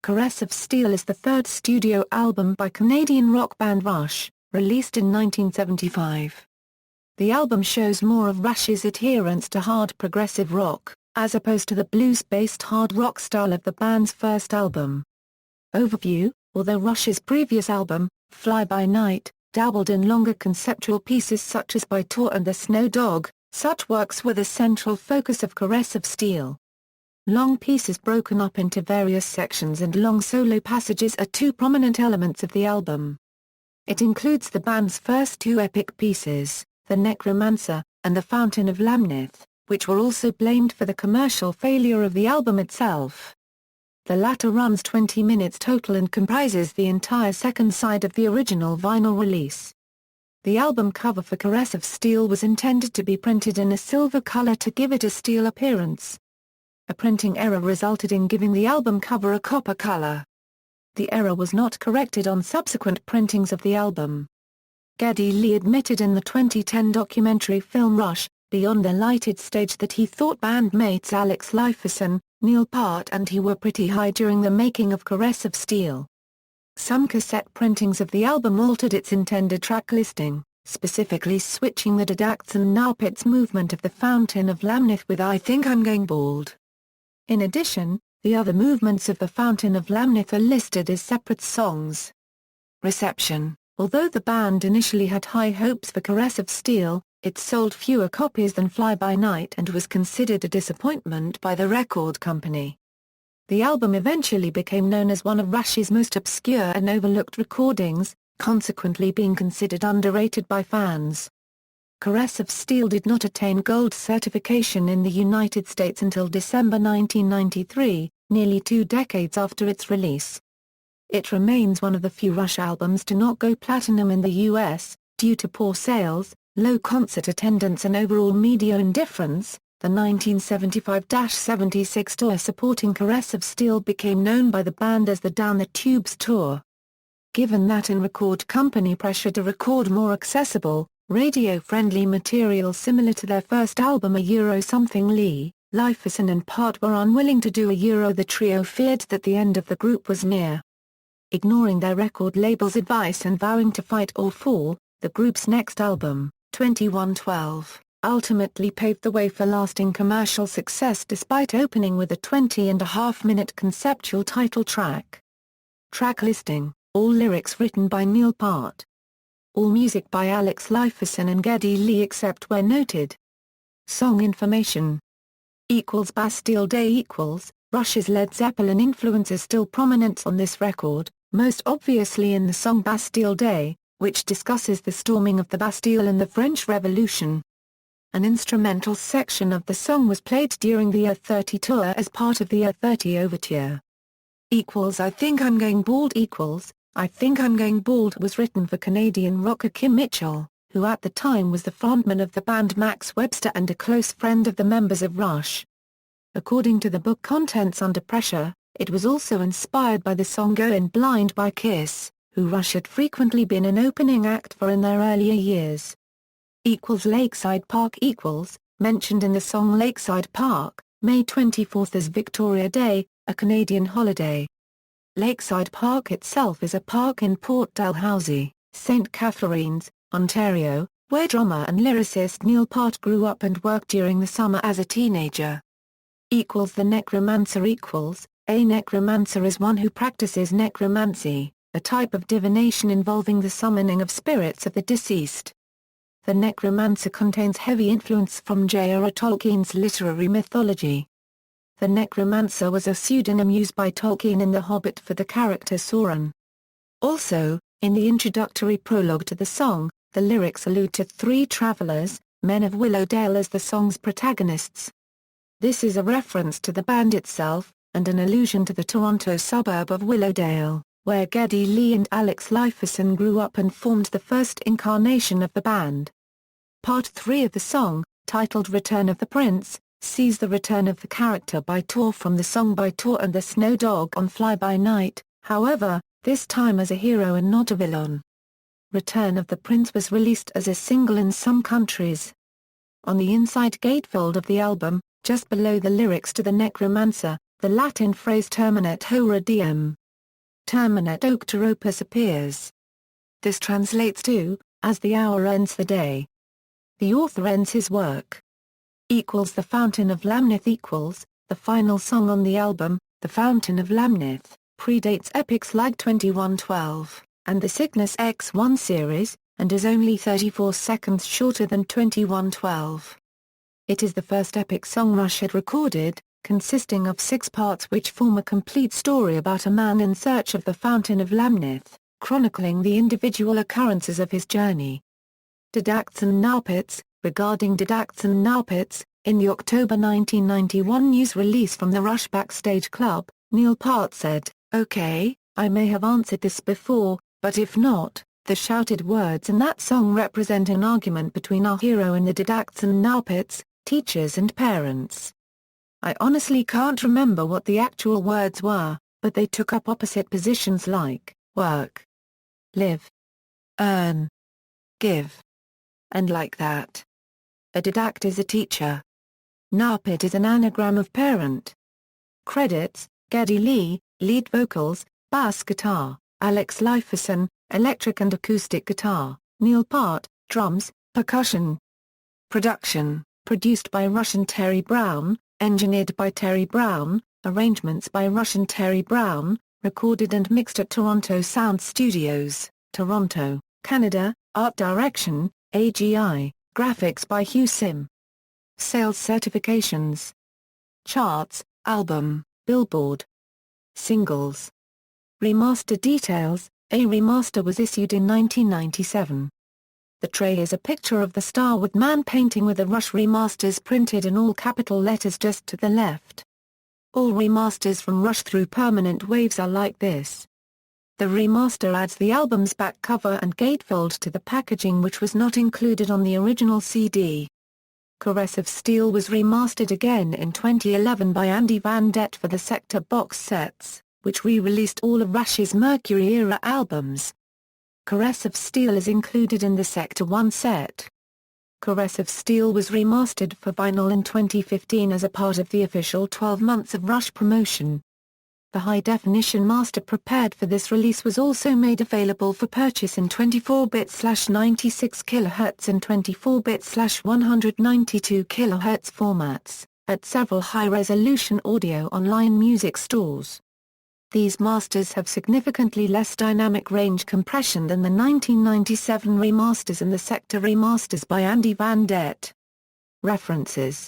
Caress of Steel is the third studio album by Canadian rock band Rush, released in 1975. The album shows more of Rush's adherence to hard progressive rock, as opposed to the blues-based hard rock style of the band's first album. Overview: although Rush's previous album, Fly By Night, dabbled in longer conceptual pieces such as By Tour and The Snow Dog, such works were the central focus of Caress of Steel. Long pieces broken up into various sections and long solo passages are two prominent elements of the album. It includes the band's first two epic pieces, The Necromancer, and The Fountain of Lamnith, which were also blamed for the commercial failure of the album itself. The latter runs 20 minutes total and comprises the entire second side of the original vinyl release. The album cover for Caress of Steel was intended to be printed in a silver color to give it a steel appearance. A printing error resulted in giving the album cover a copper color. The error was not corrected on subsequent printings of the album. Geddy Lee admitted in the 2010 documentary film Rush, Beyond the Lighted Stage that he thought bandmates Alex Lifeson, Neil Peart and he were pretty high during the making of Caress of Steel. Some cassette printings of the album altered its intended track listing, specifically switching the Didacts and Naupitz movement of The Fountain of Lamnith with I Think I'm Going Bald. In addition, the other movements of The Fountain of Lamnith are listed as separate songs. Reception: although the band initially had high hopes for Caress of Steel, it sold fewer copies than Fly By Night and was considered a disappointment by the record company. The album eventually became known as one of Rush's most obscure and overlooked recordings, consequently being considered underrated by fans. Caress of Steel did not attain gold certification in the United States until December 1993, nearly 2 decades after its release. It remains one of the few Rush albums to not go platinum in the U.S., due to poor sales, low concert attendance and overall media indifference. The 1975-76 tour supporting Caress of Steel became known by the band as the Down the Tubes Tour. Given that and record company pressure to record more accessible, radio-friendly material similar to their first album Something Lee, Lifeson and Peart were unwilling to do the trio feared that the end of the group was near. Ignoring their record label's advice and vowing to fight or fall, the group's next album, 2112, ultimately paved the way for lasting commercial success despite opening with a 20.5-minute conceptual title track. Track listing: all lyrics written by Neil Peart. All music by Alex Lifeson and Geddy Lee except where noted. Song information. Bastille Day Rush's Led Zeppelin influence is still prominent on this record, most obviously in the song Bastille Day, which discusses the storming of the Bastille and the French Revolution. An instrumental section of the song was played during the A30 tour as part of the A30 Overture. I Think I'm Going Bald I Think I'm Going Bald was written for Canadian rocker Kim Mitchell, who at the time was the frontman of the band Max Webster and a close friend of the members of Rush. According to the book Contents Under Pressure, it was also inspired by the song Goin' Blind by Kiss, who Rush had frequently been an opening act for in their earlier years. Lakeside Park mentioned in the song Lakeside Park, May 24 as Victoria Day, a Canadian holiday. Lakeside Park itself is a park in Port Dalhousie, St. Catharines, Ontario, where drummer and lyricist Neil Peart grew up and worked during the summer as a teenager. The Necromancer A necromancer is one who practices necromancy, a type of divination involving the summoning of spirits of the deceased. The Necromancer contains heavy influence from J.R.R. Tolkien's literary mythology. The Necromancer was a pseudonym used by Tolkien in The Hobbit for the character Sauron. Also, in the introductory prologue to the song, the lyrics allude to 3 travelers, men of Willowdale as the song's protagonists. This is a reference to the band itself, and an allusion to the Toronto suburb of Willowdale, where Geddy Lee and Alex Lifeson grew up and formed the first incarnation of the band. Part 3 of the song, titled Return of the Prince, sees the return of the character By Tour from the song By Tour and the Snow Dog on Fly By Night, however, this time as a hero and not a villain. Return of the Prince was released as a single in some countries. On the inside gatefold of the album, just below the lyrics to The Necromancer, the Latin phrase Terminet Hora Diem, terminet octeropus appears. This translates to, as the hour ends the day. The author ends his work. Equals The Fountain of Lamnith equals, the final song on the album, The Fountain of Lamnith, predates epics like 2112, and the Cygnus X1 series, and is only 34 seconds shorter than 2112. It is the first epic song Rush had recorded, consisting of 6 parts which form a complete story about a man in search of the Fountain of Lamnith, chronicling the individual occurrences of his journey. Didacts and Narpits. Regarding Didacts and Narpits, in the October 1991 news release from the Rush Backstage Club, Neil Peart said, "Okay, I may have answered this before, but if not, the shouted words in that song represent an argument between our hero and the Didacts and Narpits, teachers and parents. I honestly can't remember what the actual words were, but they took up opposite positions like, work, live, earn, give, and like that. A didact is a teacher. Narpit is an anagram of parent." Credits: Geddy Lee, lead vocals, bass guitar, Alex Lifeson, electric and acoustic guitar, Neil Peart, drums, percussion. Production: produced by Rush and Terry Brown, engineered by Terry Brown, arrangements by Rush and Terry Brown, recorded and mixed at Toronto Sound Studios, Toronto, Canada. Art direction, AGI. Graphics by Hugh Sim. Sales certifications. Charts, album, Billboard. Singles. Remaster details: a remaster was issued in 1997. The tray is a picture of the Starwood Man painting with the Rush remasters printed in all capital letters just to the left. All remasters from Rush through Permanent Waves are like this. The remaster adds the album's back cover and gatefold to the packaging, which was not included on the original CD. Caress of Steel was remastered again in 2011 by Andy Van Dett for the Sector box sets, which re-released all of Rush's Mercury-era albums. Caress of Steel is included in the Sector 1 set. Caress of Steel was remastered for vinyl in 2015 as a part of the official 12 months of Rush promotion. The high-definition master prepared for this release was also made available for purchase in 24-bit/96 kHz and 24-bit/192 kHz formats, at several high-resolution audio online music stores. These masters have significantly less dynamic range compression than the 1997 remasters and the Sector remasters by Andy Van Dett. References